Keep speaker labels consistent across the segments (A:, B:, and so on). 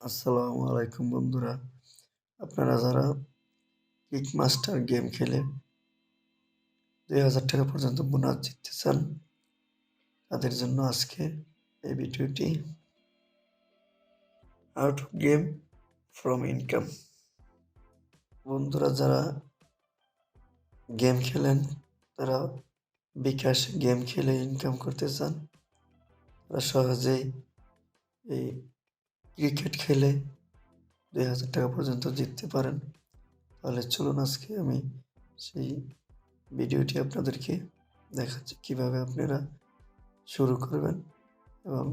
A: আসসালামু আলাইকুম বন্ধুরা। আপনারা যারা কিকমাস্টার গেম খেলে ৳২,০০০ পর্যন্ত বোনাস জিততে চান, তাদের জন্য আজকে এই ভিডিওটি। How to game from income. বন্ধুরা যারা গেম খেলেন, তারা বিকাশে গেম খেলে ইনকাম করতে চান, তারা সহজেই এই ক্রিকেট খেলে ৳২,০০০ পর্যন্ত জিততে পারেন। তাহলে চলুন আজকে আমি সেই ভিডিওটি আপনাদেরকে দেখাচ্ছি কিভাবে আপনারা শুরু করবেন এবং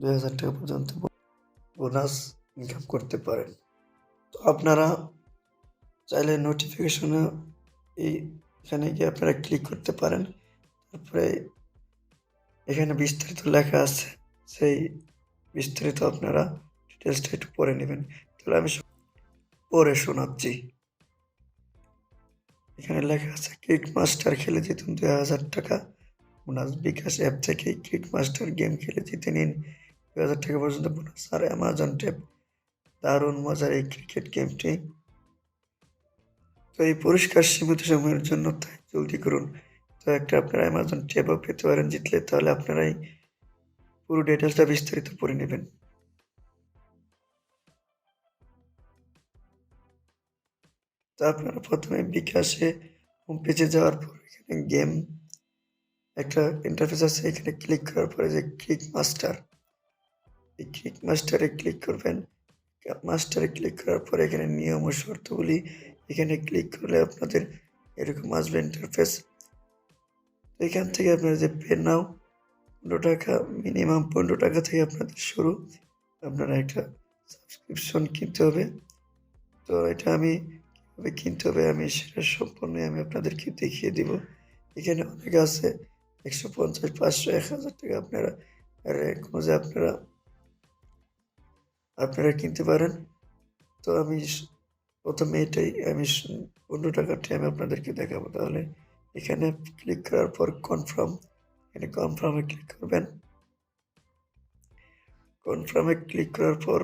A: ৳২,০০০ পর্যন্ত বোনাস ইনকাম করতে পারেন। তো আপনারা চাইলে নোটিফিকেশনে এখানে গিয়ে আপনারা ক্লিক করতে পারেন। তারপরে এখানে বিস্তারিত লেখা আছে, সেই বিস্তারিত আপনারা ডিটেইলসটা একটু পড়ে নেবেন। তাহলে আমি পড়ে শোনাচ্ছি। এখানে লেখা আছে, কিকমাস্টার খেলে জিতুন ৳২,০০০ বোনাস। বিকাশ অ্যাপ থেকে কিকমাস্টার গেম খেলে জিতে নিন ৳২,০০০ পর্যন্ত বোনাস। আর অ্যামাজন ট্যাব দারুণ মজার এই ক্রিকেট গেমটি। তো এই পুরস্কার সীমিত সময়ের জন্য, তাই জলদি করুন। তো একটা আপনারা অ্যামাজন ট্যাবও পেতে পারেন জিতলে, তাহলে আপনারাই পুরো ডিটেলসটা বিস্তারিত পড়ে নেবেন। তো আপনারা প্রথমে বিকাশে হোম পেজে যাওয়ার পর এখানে গেম একটা ইন্টারফেস আছে, এখানে ক্লিক করার পরে যে কিকমাস্টার, এই কিকমাস্টারে ক্লিক করবেন। মাস্টারে ক্লিক করার পরে এখানে নিয়ম ও শর্তগুলি, এখানে ক্লিক করলে আপনাদের এরকম আসবে ইন্টারফেস। এখান থেকে আপনারা যে পে নাও ৳15, মিনিমাম ৳15 থেকে আপনাদের শুরু। আপনারা একটা সাবস্ক্রিপশন কিনতে হবে। তো এটা আমি কীভাবে কিনতে হবে আমি সেটা সম্পূর্ণ আমি আপনাদেরকে দেখিয়ে দিব। এখানে অনেক আছে, 150, 500, ৳১,০০০ আপনারা র্যাঙ্ক অনুযায়ী আপনারা কিনতে পারেন। তো আমি প্রথমে এটাই আমি ৳15 আমি আপনাদেরকে দেখাবো। তাহলে এখানে ক্লিক করার পর কনফার্ম, এখানে কনফার্মে ক্লিক করবেন। কনফার্মে ক্লিক করার পর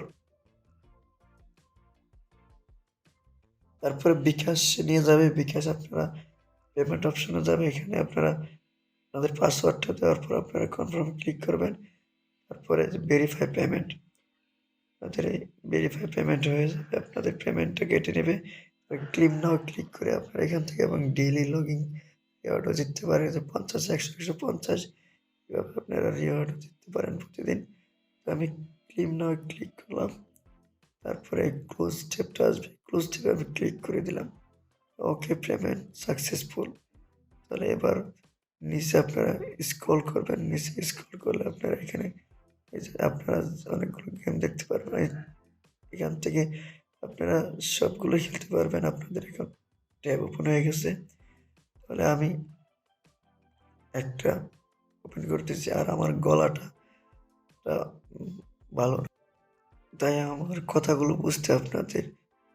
A: তারপরে বিকাশ নিয়ে যাবে। বিকাশ আপনারা পেমেন্ট অপশনে যাবে। এখানে আপনারা আপনাদের পাসওয়ার্ডটা দেওয়ার পর আপনারা কনফার্মে ক্লিক করবেন। তারপরে যে ভেরিফাই পেমেন্ট, আপনাদের এই ভেরিফাই পেমেন্ট হয়ে যাবে, আপনাদের পেমেন্টটা কেটে নেবে। ক্লেম নাও ক্লিক করে আপনারা এখান থেকে এবং ডেইলি লগইন রিওয়ার্ডও জিততে পারেন, যে 50, 100, 150 এভাবে আপনারা রিওয়ার্ডও জিততে পারেন প্রতিদিন। তো আমি ক্লেম নাও ক্লিক করলাম, তারপরে ক্লোজ ট্যাবটা আসবে, ক্লোজ ট্যাবে আমি ক্লিক করে দিলাম। ওকে, পেমেন্ট সাকসেসফুল। তাহলে এবার নিচে আপনারা স্ক্রল করবেন, নিচে স্ক্রল করলে আপনারা এখানে এই যে আপনারা অনেকগুলো গেম দেখতে পারবেন। এখান থেকে আপনারা সবগুলো খেলতে পারবেন। আপনাদের এখন ট্যাব ওপেন হয়ে গেছে। তাহলে আমি একটা ওপেন করতেছি, আর আমার গলাটা ভালো না, তাই আমার কথাগুলো বুঝতে আপনাদের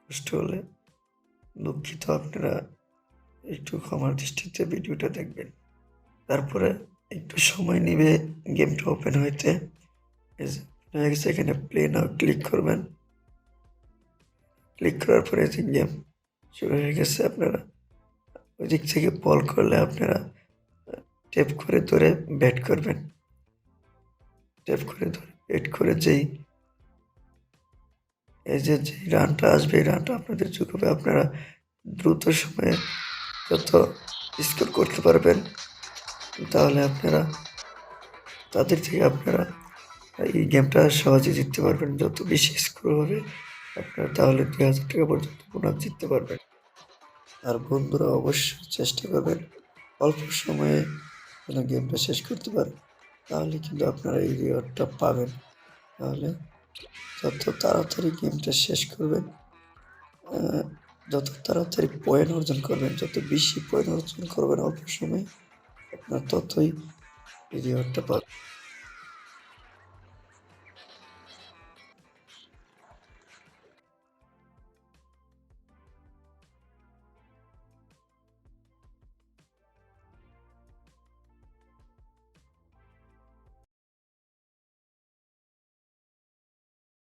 A: কষ্ট হলে দুঃখিত। আপনারা একটু ক্ষমার দৃষ্টিতে ভিডিওটা দেখবেন। তারপরে একটু সময় নেবে গেমটা ওপেন হইতে। এই যে হয়ে গেছে, এখানে প্লে নাও ক্লিক করবেন। ক্লিক করার পরে যে গেম শুরু হয়ে গেছে। আপনারা ওই দিক থেকে বল করলে আপনারা ট্যাপ করে ধরে ব্যাট করবেন। ট্যাপ করে ধরে ব্যাট করে এই যে রানটা আসবে, এই রানটা আপনাদের যোগ হবে। আপনারা দ্রুত সময়ে যত স্কোর করতে পারবেন, তাহলে আপনারা তাদের থেকে আপনারা এই গেমটা সহজে জিততে পারবেন। যত বেশি স্কোর হবে আপনারা, তাহলে ৳২,০০০ পর্যন্ত বোনাস জিততে পারবেন। আর বন্ধুরা অবশ্যই চেষ্টা করবেন অল্প সময়ে যেন গেমটা শেষ করতে পারেন, তাহলে কিন্তু আপনারা এই রিওয়ার্ডটা পাবেন। তাহলে যত তাড়াতাড়ি গেমটা শেষ করবেন, যত তাড়াতাড়ি পয়েন্ট অর্জন করবেন, যত বেশি পয়েন্ট অর্জন করবেন অল্প সময়ে, আপনার ততই এই রিওয়ার্ডটা পাবেন।